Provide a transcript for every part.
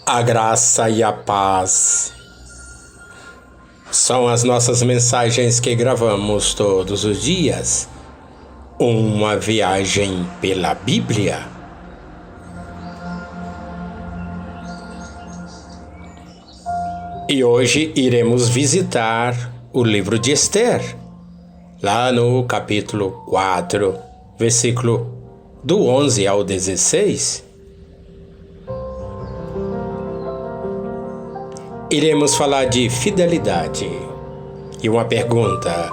A graça e a paz são as nossas mensagens que gravamos todos os dias. Uma viagem pela Bíblia. E hoje iremos visitar o livro de Esther, lá no capítulo 4, versículo do 11 ao 16. Iremos falar de fidelidade. E uma pergunta: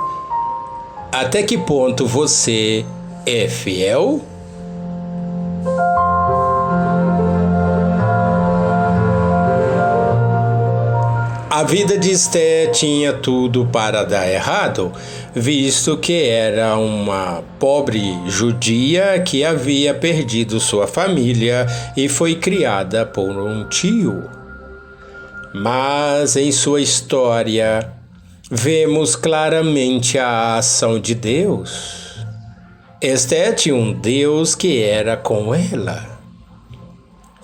até que ponto você é fiel? A vida de Esther tinha tudo para dar errado, visto que era uma pobre judia que havia perdido sua família e foi criada por um tio. Mas em sua história, vemos claramente a ação de Deus. Esther tinha um Deus que era com ela.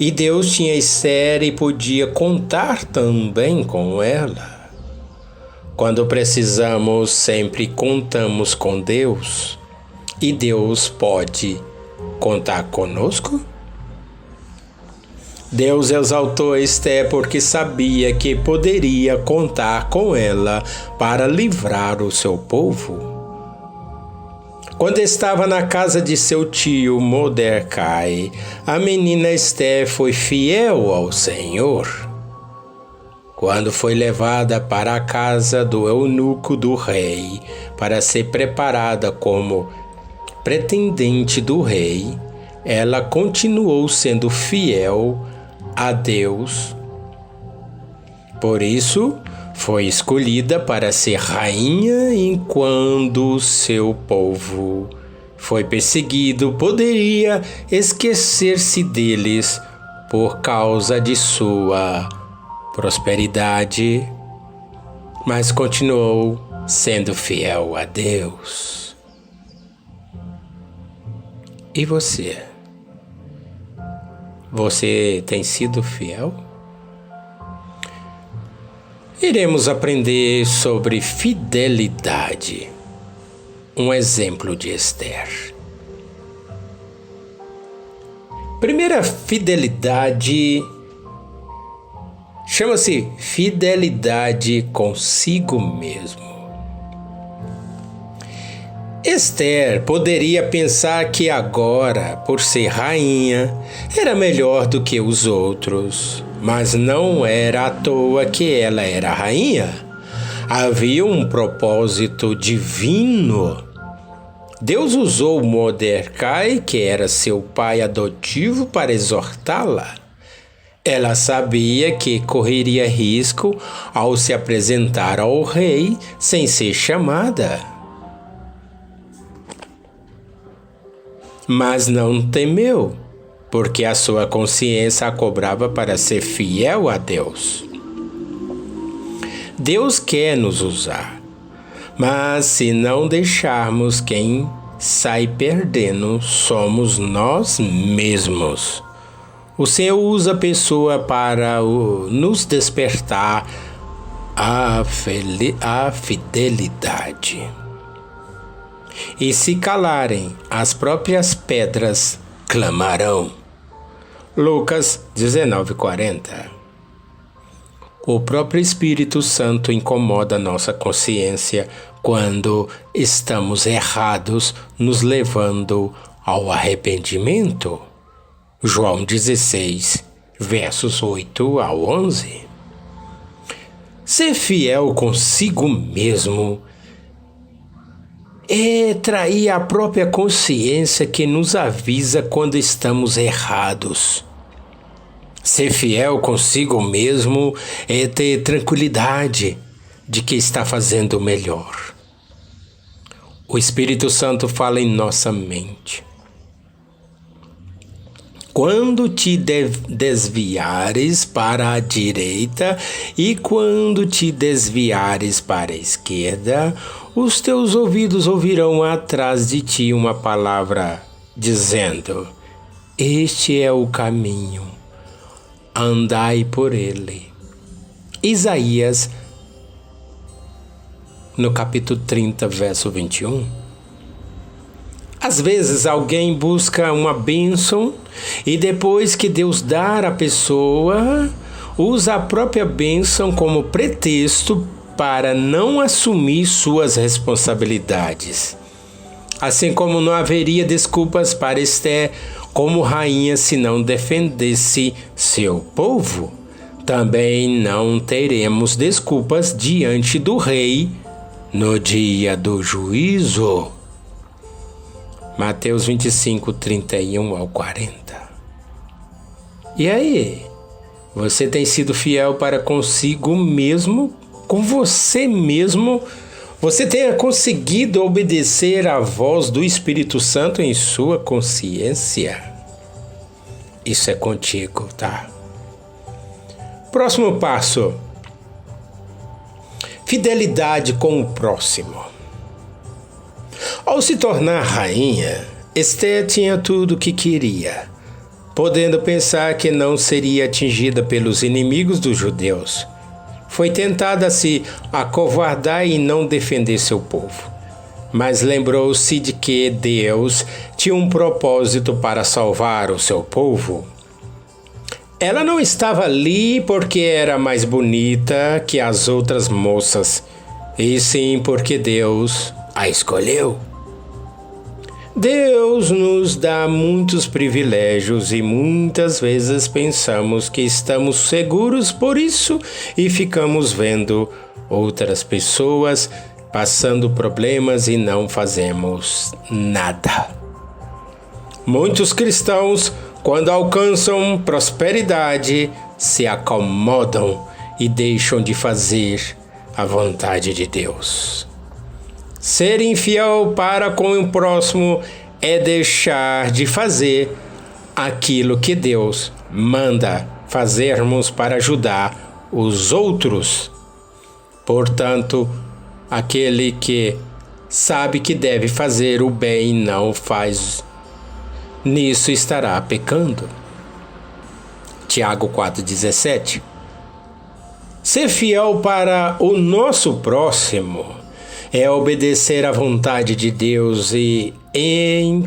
E Deus tinha Esther e podia contar também com ela. Quando precisamos, sempre contamos com Deus. E Deus pode contar conosco? Deus exaltou Esther porque sabia que poderia contar com ela para livrar o seu povo. Quando estava na casa de seu tio Mordecai, a menina Esther foi fiel ao Senhor. Quando foi levada para a casa do eunuco do rei para ser preparada como pretendente do rei, ela continuou sendo fiel a Deus. Por isso, foi escolhida para ser rainha enquanto seu povo foi perseguido. Poderia esquecer-se deles por causa de sua prosperidade, mas continuou sendo fiel a Deus. E você? Você tem sido fiel? Iremos aprender sobre fidelidade. Um exemplo de Esther. Primeira fidelidade chama-se fidelidade consigo mesmo. Esther poderia pensar que agora, por ser rainha, era melhor do que os outros, mas não era à toa que ela era rainha. Havia um propósito divino. Deus usou Mordecai, que era seu pai adotivo, para exortá-la. Ela sabia que correria risco ao se apresentar ao rei sem ser chamada. Mas não temeu, porque a sua consciência a cobrava para ser fiel a Deus. Deus quer nos usar, mas se não deixarmos, quem sai perdendo somos nós mesmos. O Senhor usa a pessoa para nos despertar a fidelidade. E se calarem, as próprias pedras clamarão. Lucas 19:40. O próprio Espírito Santo incomoda nossa consciência quando estamos errados, nos levando ao arrependimento. João 16, versos 8 ao 11. Ser fiel consigo mesmo é trair a própria consciência que nos avisa quando estamos errados. Ser fiel consigo mesmo é ter tranquilidade de que está fazendo o melhor. O Espírito Santo fala em nossa mente. Quando te desviares para a direita e quando te desviares para a esquerda, os teus ouvidos ouvirão atrás de ti uma palavra dizendo: este é o caminho, andai por ele. Isaías, no capítulo 30, verso 21. Às vezes alguém busca uma bênção e depois que Deus dá à pessoa, usa a própria bênção como pretexto para não assumir suas responsabilidades. Assim como não haveria desculpas para Esther como rainha se não defendesse seu povo, também não teremos desculpas diante do rei no dia do juízo. Mateus 25, 31 ao 40. E aí? Você tem sido fiel para consigo mesmo, com você mesmo? Você tem conseguido obedecer à voz do Espírito Santo em sua consciência? Isso é contigo, tá? Próximo passo. Fidelidade com o próximo. Ao se tornar rainha, Esther tinha tudo o que queria, podendo pensar que não seria atingida pelos inimigos dos judeus. Foi tentada a se acovardar e não defender seu povo, mas lembrou-se de que Deus tinha um propósito para salvar o seu povo. Ela não estava ali porque era mais bonita que as outras moças, e sim porque Deus a escolheu. Deus nos dá muitos privilégios e muitas vezes pensamos que estamos seguros por isso e ficamos vendo outras pessoas passando problemas e não fazemos nada. Muitos cristãos, quando alcançam prosperidade, se acomodam e deixam de fazer a vontade de Deus. Ser infiel para com o próximo é deixar de fazer aquilo que Deus manda fazermos para ajudar os outros. Portanto, aquele que sabe que deve fazer o bem e não faz, nisso estará pecando. Tiago 4,17. Ser fiel para o nosso próximo é obedecer à vontade de Deus e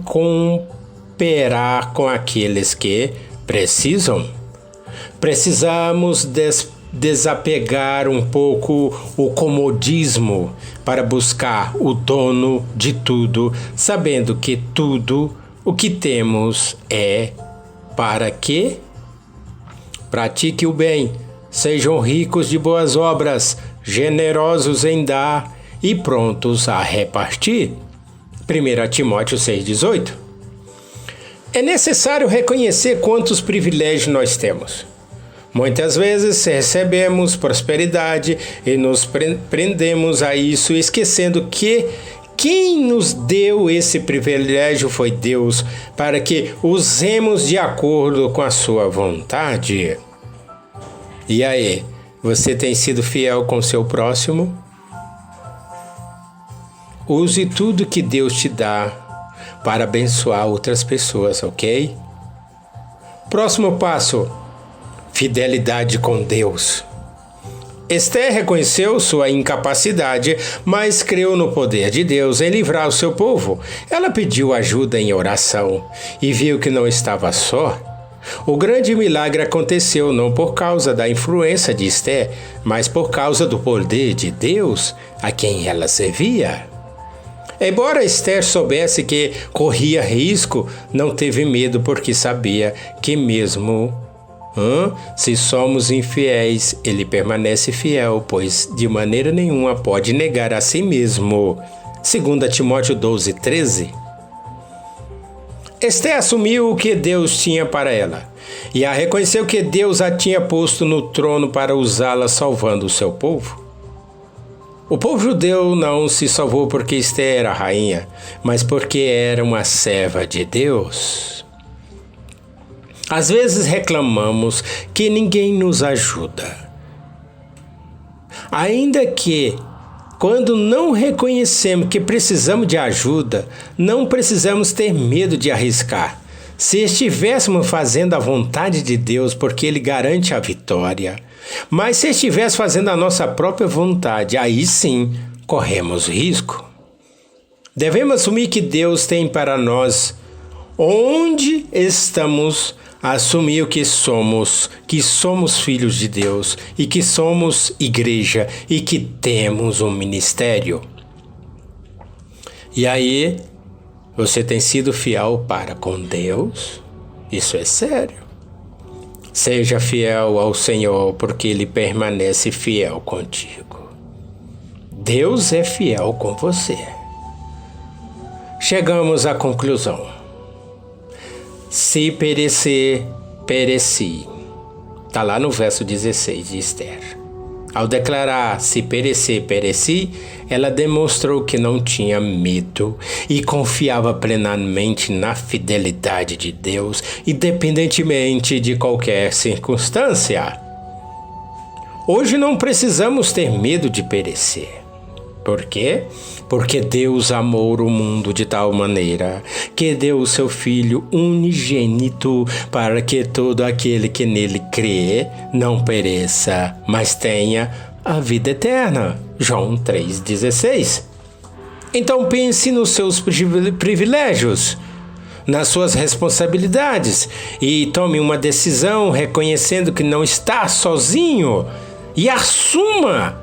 cooperar com aqueles que precisam. Precisamos desapegar um pouco o comodismo para buscar o dono de tudo, sabendo que tudo o que temos é para que pratique o bem, sejam ricos de boas obras, generosos em dar e prontos a repartir. 1 Timóteo 6,18. É necessário reconhecer quantos privilégios nós temos. Muitas vezes recebemos prosperidade e nos prendemos a isso, esquecendo que quem nos deu esse privilégio foi Deus, para que usemos de acordo com a sua vontade. E aí, você tem sido fiel com seu próximo? Use tudo que Deus te dá para abençoar outras pessoas, ok? Próximo passo: fidelidade com Deus. Esther reconheceu sua incapacidade, mas creu no poder de Deus em livrar o seu povo. Ela pediu ajuda em oração e viu que não estava só. O grande milagre aconteceu não por causa da influência de Esther, mas por causa do poder de Deus a quem ela servia. Embora Esther soubesse que corria risco, não teve medo porque sabia que mesmo se somos infiéis, ele permanece fiel, pois de maneira nenhuma pode negar a si mesmo. 2 Timóteo 12:13. Esther assumiu o que Deus tinha para ela e a reconheceu que Deus a tinha posto no trono para usá-la salvando o seu povo. O povo judeu não se salvou porque Esther era rainha, mas porque era uma serva de Deus. Às vezes reclamamos que ninguém nos ajuda. Ainda que, quando não reconhecemos que precisamos de ajuda, não precisamos ter medo de arriscar. Se estivéssemos fazendo a vontade de Deus, porque Ele garante a vitória, mas se estivéssemos fazendo a nossa própria vontade, aí sim corremos risco. Devemos assumir que Deus tem para nós onde estamos, assumir que somos filhos de Deus e que somos igreja e que temos um ministério. E aí, você tem sido fiel para com Deus? Isso é sério. Seja fiel ao Senhor, porque Ele permanece fiel contigo. Deus é fiel com você. Chegamos à conclusão. Se perecer, pereci. Está lá no verso 16 de Esther. Ao declarar se perecer, pereci, ela demonstrou que não tinha medo e confiava plenamente na fidelidade de Deus, independentemente de qualquer circunstância. Hoje não precisamos ter medo de perecer. Por quê? Porque Deus amou o mundo de tal maneira que deu o seu Filho unigênito para que todo aquele que nele crê não pereça, mas tenha a vida eterna. João 3,16. Então pense nos seus privilégios, nas suas responsabilidades e tome uma decisão reconhecendo que não está sozinho e assuma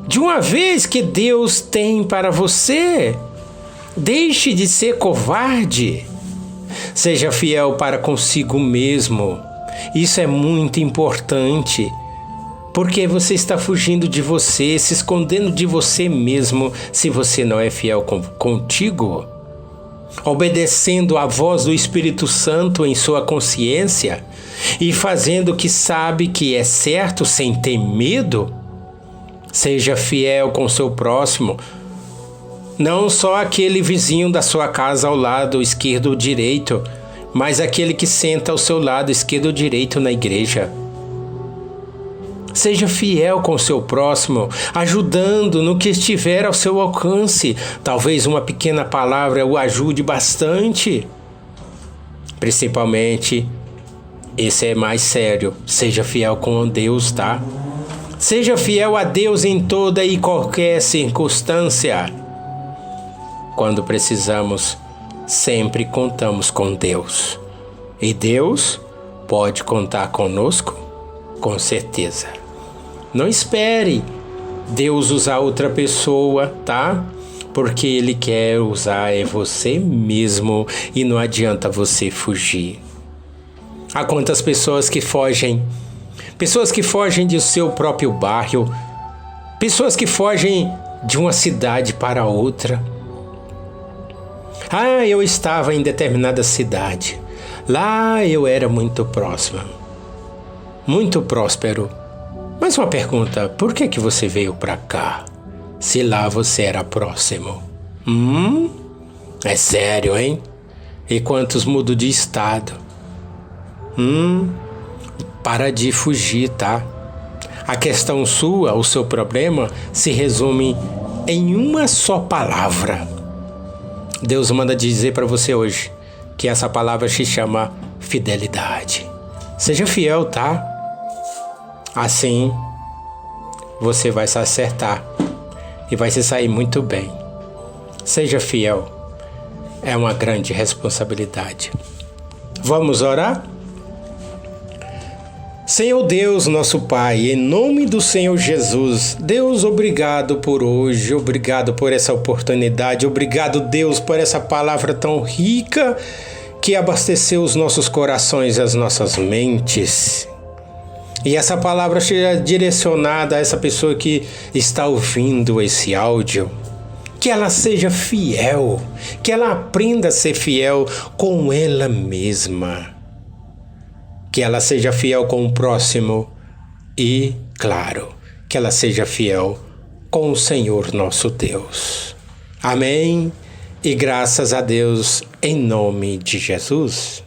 de uma vez que Deus tem para você. Deixe de ser covarde. Seja fiel para consigo mesmo. Isso é muito importante. Porque você está fugindo de você, se escondendo de você mesmo, se você não é fiel contigo. Obedecendo à voz do Espírito Santo em sua consciência e fazendo o que sabe que é certo sem ter medo. Seja fiel com seu próximo, não só aquele vizinho da sua casa ao lado esquerdo ou direito, mas aquele que senta ao seu lado esquerdo ou direito na igreja. Seja fiel com seu próximo, ajudando no que estiver ao seu alcance. Talvez uma pequena palavra o ajude bastante. Principalmente, esse é mais sério, seja fiel com Deus, tá? Seja fiel a Deus em toda e qualquer circunstância. Quando precisamos, sempre contamos com Deus. E Deus pode contar conosco, com certeza. Não espere Deus usar outra pessoa, tá? Porque Ele quer usar você mesmo e não adianta você fugir. Há quantas pessoas que fogem? Pessoas que fogem do seu próprio bairro, pessoas que fogem de uma cidade para outra. Eu estava em determinada cidade. Lá eu era muito próximo, muito próspero. Mas uma pergunta, por que você veio para cá? Se lá você era próximo. É sério, hein? E quantos mudam de estado? Para de fugir, tá? A questão sua, o seu problema, se resume em uma só palavra. Deus manda dizer para você hoje que essa palavra se chama fidelidade. Seja fiel, tá? Assim, você vai se acertar e vai se sair muito bem. Seja fiel. É uma grande responsabilidade. Vamos orar? Senhor Deus, nosso Pai, em nome do Senhor Jesus, Deus, obrigado por hoje, obrigado por essa oportunidade, obrigado, Deus, por essa palavra tão rica que abasteceu os nossos corações e as nossas mentes. E essa palavra seja direcionada a essa pessoa que está ouvindo esse áudio. Que ela seja fiel, que ela aprenda a ser fiel com ela mesma. Que ela seja fiel com o próximo e, claro, que ela seja fiel com o Senhor nosso Deus. Amém? E graças a Deus, em nome de Jesus.